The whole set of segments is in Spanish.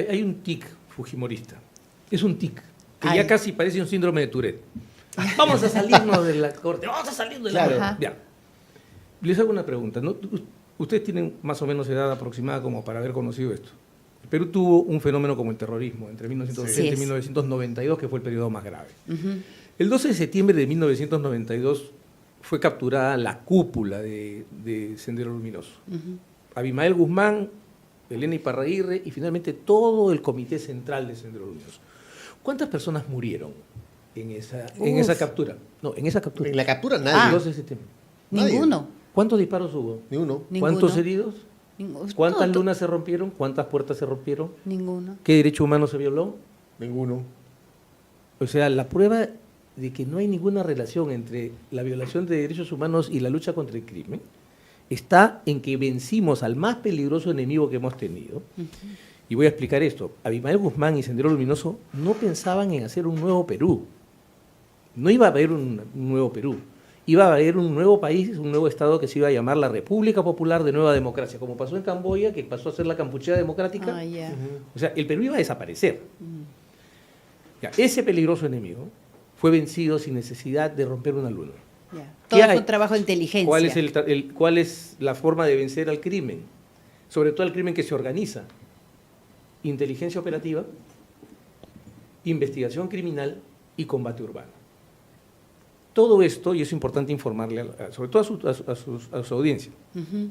Hay un tic fujimorista. Es un tic que Ay. ya casi parece un síndrome de Tourette. Vamos a salirnos de la corte, vamos a salir de la Claro. corte. Ya. Les hago una pregunta. ¿No? Ustedes tienen más o menos edad aproximada como para haber conocido esto. El Perú tuvo un fenómeno como el terrorismo entre 1980 y Sí. 1992, que fue el periodo más grave. Ujú. El 12 de septiembre de 1992 fue capturada la cúpula de Sendero Luminoso. Ujú. Abimael Guzmán, Elena Iparraguirre y finalmente todo el comité central de Sendero Luminoso. ¿Cuántas personas murieron en esa captura? No, en esa captura. En la captura El nadie. 12 de septiembre. Nadie. Ninguno. ¿Cuántos disparos hubo? Ni uno. Ninguno. ¿Cuántos heridos? ¿Cuántas Todo. lunas se rompieron? ¿Cuántas puertas se rompieron? Ninguno. ¿Qué derecho humano se violó? Ninguno. O sea, la prueba de que no hay ninguna relación entre la violación de derechos humanos y la lucha contra el crimen está en que vencimos al más peligroso enemigo que hemos tenido. Y voy a explicar esto. Abimael Guzmán y Sendero Luminoso no pensaban en hacer un nuevo Perú. No iba a haber un nuevo Perú. Iba a haber un nuevo país, un nuevo Estado que se iba a llamar la República Popular de Nueva Democracia, como pasó en Camboya, que pasó a ser la Kampuchea Democrática. Ah, ya. O sea, el Perú iba a desaparecer. Ya, ese peligroso enemigo fue vencido sin necesidad de romper una luna. Ya. ¿Qué Todo hay? fue un trabajo de inteligencia. ¿Cuál es la forma de vencer al crimen? Sobre todo al crimen que se organiza. Inteligencia operativa, investigación criminal y combate urbano. Todo esto, y es importante informarle, sobre todo a su audiencia, Ujú.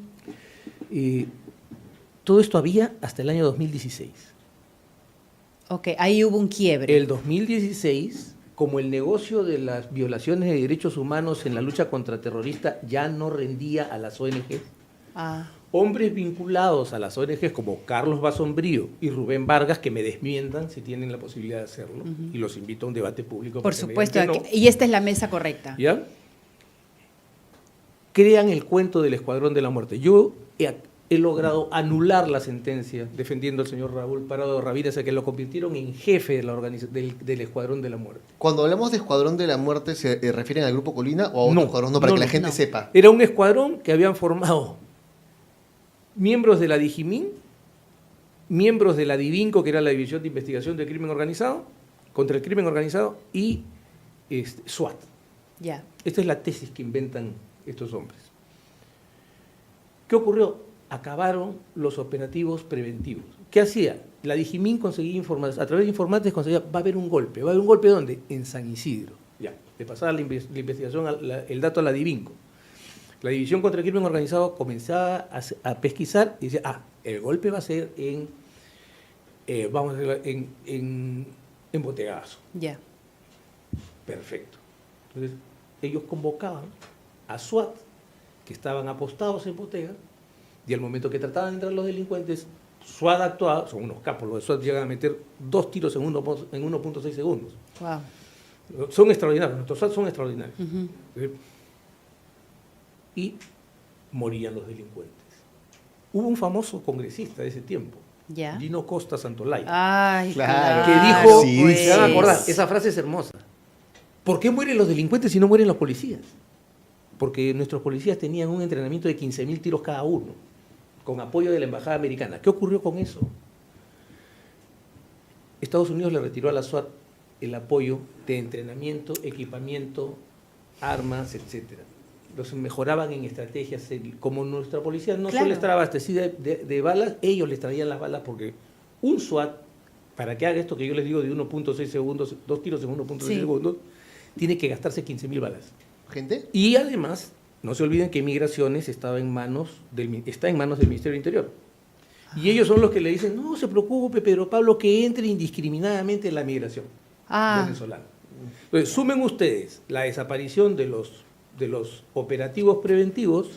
todo esto había hasta el año 2016. Ok, ahí hubo un quiebre. El 2016, como el negocio de las violaciones de derechos humanos en la lucha contra terrorista ya no rendía a las ONG, Ah, hombres vinculados a las ONGs como Carlos Basombrío y Rubén Vargas, que me desmientan si tienen la posibilidad de hacerlo, y los invito a un debate público. por para que me supuesto. digan que no. Y esta es la mesa correcta. ¿Ya? Crean el cuento del Escuadrón de la Muerte. Yo he logrado anular la sentencia defendiendo al señor Raúl Parado Ravírez, a que lo convirtieron en jefe de del Escuadrón de la Muerte. Cuando hablamos de Escuadrón de la Muerte, ¿se refieren al Grupo Colina o a otro escuadrón? No, para que la gente no. sepa. Era un escuadrón que habían formado miembros de la Dijimín, miembros de la Divinco, que era la División de Investigación del Crimen Organizado, contra el Crimen Organizado, y SWAT. Ya. Esta es la tesis que inventan estos hombres. ¿Qué ocurrió? Acabaron los operativos preventivos. ¿Qué hacía? La Dijimín conseguía información, a través de informantes conseguía, va a haber un golpe. ¿Va a haber un golpe dónde? En San Isidro. Ya, le pasaba la investigación, el dato a la Divinco. La División contra el Crimen Organizado comenzaba a pesquisar y decía, el golpe va a ser en Botegazo. Ya. Perfecto. Entonces, ellos convocaban a SWAT, que estaban apostados en Botega, y al momento que trataban de entrar los delincuentes, SWAT actuaba, son unos capos, los de SWAT llegan a meter 2 tiros en 1.6 segundos. Wow. Son extraordinarios, nuestros SWAT son extraordinarios. Ujú. Y morían los delincuentes. Hubo un famoso congresista de ese tiempo, Ya. Gino Costa Santolaya, Ay, Claro. que dijo, sí, pues. se van a acordar, esa frase es hermosa. ¿Por qué mueren los delincuentes si no mueren los policías? Porque nuestros policías tenían un entrenamiento de 15.000 tiros cada uno, con apoyo de la Embajada Americana. ¿Qué ocurrió con eso? Estados Unidos le retiró a la SWAT el apoyo de entrenamiento, equipamiento, armas, etcétera. Los mejoraban en estrategias. Como nuestra policía no Claro. suele estar abastecida de balas, ellos les traían las balas, porque un SWAT, para que haga esto que yo les digo de 1.6 segundos, 2 tiros en 1.6 Sí. segundos, tiene que gastarse 15.000 balas. ¿Gente? Y además, no se olviden que Migraciones está en manos del Ministerio del Interior. Y ellos son los que le dicen, no se preocupe, Pedro Pablo, que entre indiscriminadamente en la migración venezolana. Entonces, sumen ustedes la desaparición de los operativos preventivos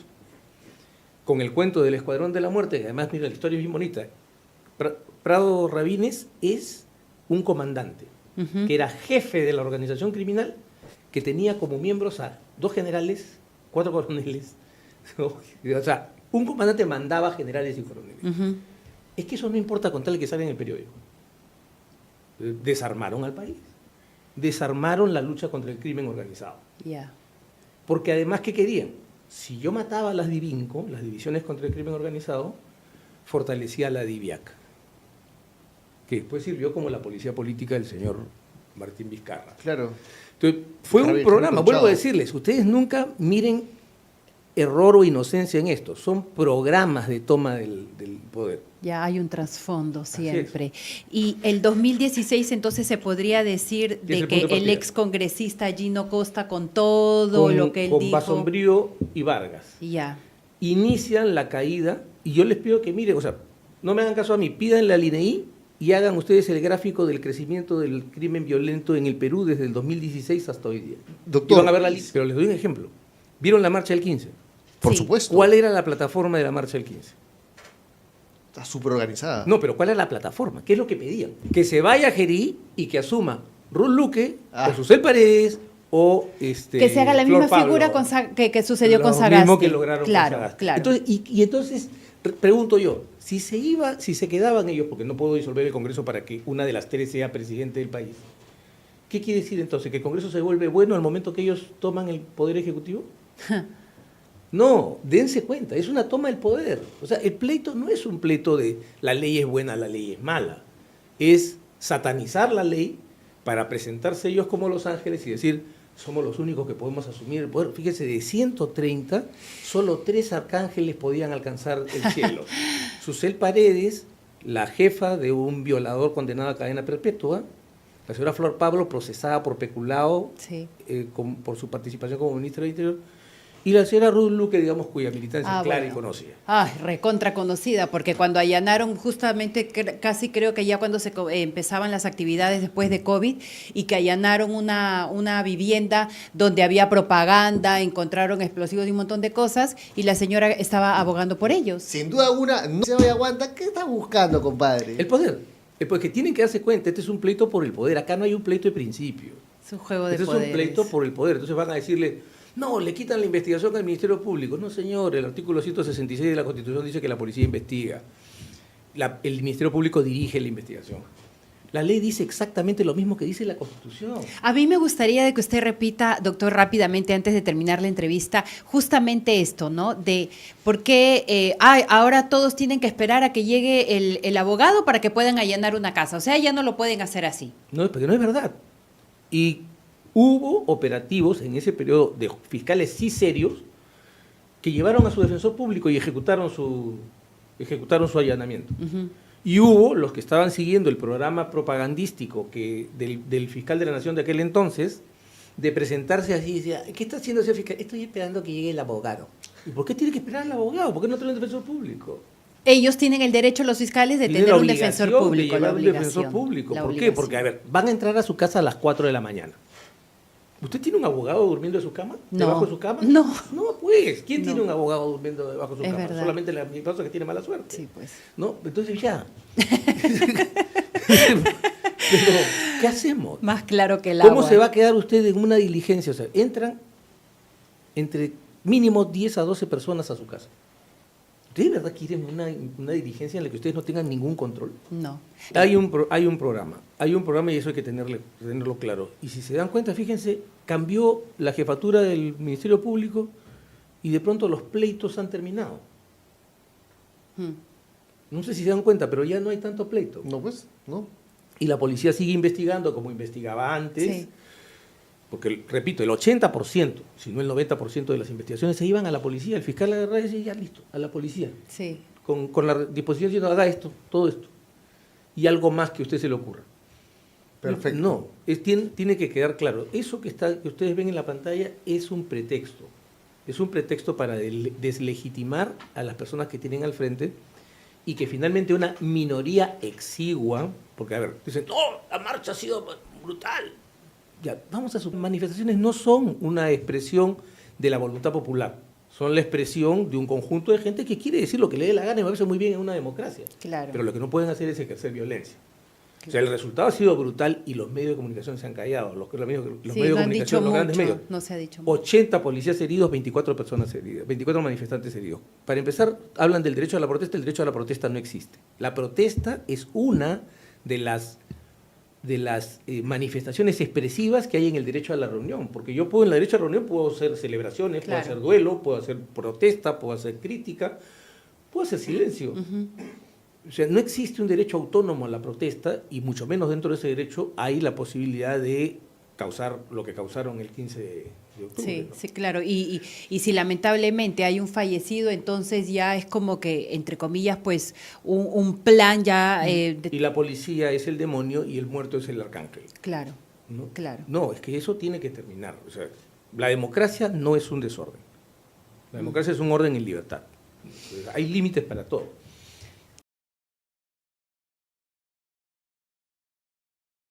con el cuento del Escuadrón de la Muerte, que además, mira, la historia es bien bonita. Prado Ravírez es un comandante, Ujú. que era jefe de la organización criminal, que tenía como miembros a 2 generales, 4 coroneles. O sea, un comandante mandaba generales y coroneles. Ujú. Es que eso no importa con tal que sale en el periódico. Desarmaron al país. Desarmaron la lucha contra el crimen organizado. Ya. Porque además, ¿qué querían? Si yo mataba a las Divinco, las divisiones contra el crimen organizado, fortalecía a la DIVIAC. que después sirvió como la policía política del señor Martín Vizcarra. Claro. Entonces, fue un Javier programa, Conchado. vuelvo a decirles, ustedes nunca miren error o inocencia en esto, son programas de toma del poder. Ya hay un trasfondo es. siempre. Y el 2016 entonces se podría decir Es de el que punto de el partida. ex congresista Gino Costa con todo lo que él con dijo. Basombrío y Vargas. Y ya. Inician la caída y yo les pido que miren, o sea, no me hagan caso a mí, pídanle al INEI y hagan ustedes el gráfico del crecimiento del crimen violento en el Perú desde el 2016 hasta hoy día. Doctor. Y van a ver la lista, pero les doy un ejemplo. ¿Vieron la marcha del 15? Por Sí. supuesto. ¿Cuál era la plataforma de la marcha del 15? Está súper organizada. No, pero ¿cuál era la plataforma? ¿Qué es lo que pedían? Que se vaya a Jerí y que asuma Ruth Luque o Susel Paredes o Que se haga la Flor misma Pablo. figura que sucedió Lo con mismo Sagasti. que lograron claro, con Sagasti. claro. Entonces, y entonces pregunto yo, si se quedaban ellos, porque no puedo disolver el Congreso para que una de las tres sea presidente del país, ¿qué quiere decir entonces? ¿Que el Congreso se vuelve bueno al momento que ellos toman el poder ejecutivo? No, dense cuenta, es una toma del poder. O sea, el pleito no es un pleito de la ley es buena, la ley es mala. Es satanizar la ley para presentarse ellos como los ángeles y decir, somos los únicos que podemos asumir el poder. Fíjese, de 130, solo 3 arcángeles podían alcanzar el cielo. Susel Paredes, la jefa de un violador condenado a cadena perpetua, la señora Flor Pablo, procesada por peculado Sí. por su participación como ministra del Interior, y la señora Ruth Luque, digamos, cuya militancia es clara y conocida. Ay, recontra conocida, porque cuando allanaron justamente, casi creo que ya cuando empezaban las actividades después de COVID, y que allanaron una vivienda donde había propaganda, encontraron explosivos y un montón de cosas, y la señora estaba abogando por ellos. Sin duda alguna, no se vaya a aguantar. ¿Qué está buscando, compadre? El poder. Porque tienen que darse cuenta, este es un pleito por el poder. Acá no hay un pleito de principio. Es un juego de Este poderes. es un pleito por el poder. Entonces van a decirle, no, le quitan la investigación al Ministerio Público. No, señor, el artículo 166 de la Constitución dice que la policía investiga. El Ministerio Público dirige la investigación. La ley dice exactamente lo mismo que dice la Constitución. A mí me gustaría de que usted repita, doctor, rápidamente antes de terminar la entrevista, justamente esto, ¿no? De por qué ahora todos tienen que esperar a que llegue el abogado para que puedan allanar una casa. O sea, ya no lo pueden hacer así. No, porque no es verdad. Y hubo operativos en ese periodo de fiscales sí serios que llevaron a su defensor público y ejecutaron su allanamiento. Ujú. Y hubo los que estaban siguiendo el programa propagandístico del fiscal de la Nación de aquel entonces, de presentarse así y decía, ¿qué está haciendo ese fiscal? Estoy esperando que llegue el abogado. ¿Y por qué tiene que esperar al abogado? ¿Por qué no tiene un defensor público? Ellos tienen el derecho, los fiscales, de Tiene tener la un defensor obligación de público. llevar La un defensor obligación. público. La ¿Por qué? obligación. Porque, a ver, van a entrar a su casa a las 4 de la mañana. ¿Usted tiene un abogado durmiendo en su cama? No. ¿Debajo de su cama? No. No, pues. ¿Quién No. tiene un abogado durmiendo debajo de su Es cama? verdad. Solamente mi esposa que tiene mala suerte. Sí, pues. ¿No? Entonces ya. Pero, ¿qué hacemos? Más claro que el ¿Cómo agua. se va a quedar usted en una diligencia? O sea, entran entre mínimo 10 a 12 personas a su casa. ¿Ustedes de verdad quieren una diligencia en la que ustedes no tengan ningún control? No. Hay un programa y eso hay que tenerlo claro. Y si se dan cuenta, fíjense, cambió la jefatura del Ministerio Público y de pronto los pleitos han terminado. Mm. No sé si se dan cuenta, pero ya no hay tanto pleito. No, pues, no. Y la policía sigue investigando como investigaba antes. Sí. Porque, repito, el 80%, si no el 90% de las investigaciones se iban a la policía. El fiscal agarraba y decía, ya listo, a la policía. Sí. Con la disposición diciendo, haga esto, todo esto. Y algo más que a usted se le ocurra. Perfecto. No, tiene que quedar claro. Eso que ustedes ven en la pantalla es un pretexto. Es un pretexto para deslegitimar a las personas que tienen al frente y que finalmente una minoría exigua, porque a ver, dicen, no, la marcha ha sido brutal. Ya, vamos a sus manifestaciones, no son una expresión de la voluntad popular, son la expresión de un conjunto de gente que quiere decir lo que le dé la gana y me parece muy bien en una democracia. Claro. Pero lo que no pueden hacer es ejercer violencia. O sea, el resultado ha sido brutal y los medios de comunicación se han callado. Los medios Sí, de no han dicho comunicación, los grandes mucho, medios. no se ha dicho mucho. 80 policías heridos, 24 personas heridas, 24 manifestantes heridos. Para empezar, hablan del derecho a la protesta. El derecho a la protesta no existe. La protesta es una de las manifestaciones expresivas que hay en el derecho a la reunión. Porque yo en el derecho a la reunión puedo hacer celebraciones, Claro. puedo hacer duelo, puedo hacer protesta, puedo hacer crítica, puedo hacer silencio. Ujú. O sea, no existe un derecho autónomo a la protesta y mucho menos dentro de ese derecho hay la posibilidad de causar lo que causaron el 15 de octubre. Sí, ¿no? sí, claro. Y si lamentablemente hay un fallecido, entonces ya es como que, entre comillas, pues un plan ya... Y la policía es el demonio y el muerto es el arcángel. Claro, ¿No? claro. No, es que eso tiene que terminar. O sea, la democracia no es un desorden. La democracia es un orden en libertad. Hay límites para todo.